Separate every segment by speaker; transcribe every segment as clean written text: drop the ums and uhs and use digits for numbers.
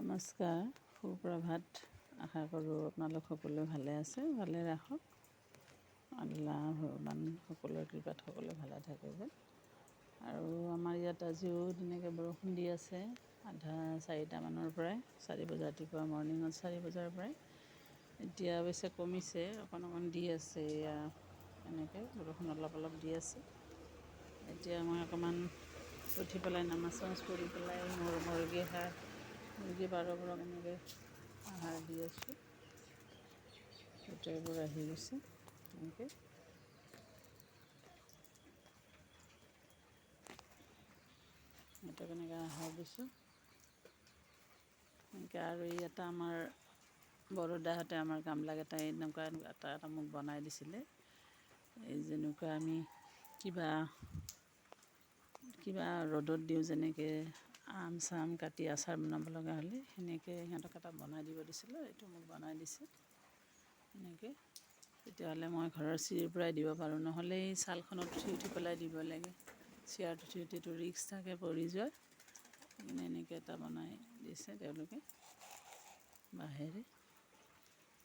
Speaker 1: নমস্কাৰ, সুপ্ৰভাত। আশা কৰোঁ আপোনালোক সকলোৱে ভালে আছে, ভালে ৰাখক। আল্লাহ ভগৱান সকলোৰে কৃপাত সকলোৱে ভালে থাকে যে। আৰু আমাৰ ইয়াত আজিও তেনেকৈ বৰষুণ দি আছে আধা 4টামানৰ পৰাই, 4 বজা ৰাতিপুৱা মৰ্ণিঙত 4 বজাৰ পৰাই। এতিয়া অৱশ্যে কমিছে, অকণ অকণ দি আছে। এয়া এনেকৈ বৰষুণ অলপ অলপ দি আছে। এতিয়া মই অকণমান উঠি পেলাই নামাজ পঢ়ি পেলাই মুৰ্গী পাৰবোৰক এনেকৈ আহাৰ দি আছোঁ। গোটেইবোৰ আহি গৈছে এনেকৈ। সিহঁতক এনেকৈ আহাৰ দিছোঁ এনেকৈ। আৰু ই এটা আমাৰ বৰোদাহঁতে আমাৰ গামলাকেইটাই এনেকুৱা এটা মোক বনাই দিছিলে। এই যেনেকুৱা আমি কিবা ৰ'দত দিওঁ, যেনেকৈ আম চাম কাটি আচাৰ বনাব লগা হ'লে সেনেকৈ সিহঁতক এটা বনাই দিব দিছিলোঁ। এইটো মোক বনাই দিছে এনেকৈ। তেতিয়াহ'লে মই ঘৰৰ চিৰিৰ পৰাই দিব পাৰোঁ, নহ'লে এই ছালখনত উঠি পেলাই দিব লাগে। চিয়াৰত উঠি ৰিক্স থাকে পৰি যোৱাৰ। সেইকাৰণে এনেকৈ এটা বনাই দিছে তেওঁলোকে বাঁহেৰে।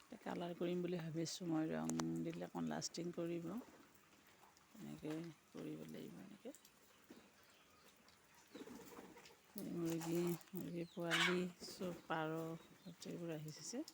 Speaker 1: এতিয়া কালাৰ কৰিম বুলি ভাবিছোঁ মই, ৰং দিলে অকণ লাষ্টিং কৰিব। এনেকৈ কৰিব লাগিব এনেকৈ। মুৰ্গী পোৱালি চব পাৰ গোটেইবোৰ আহিছে।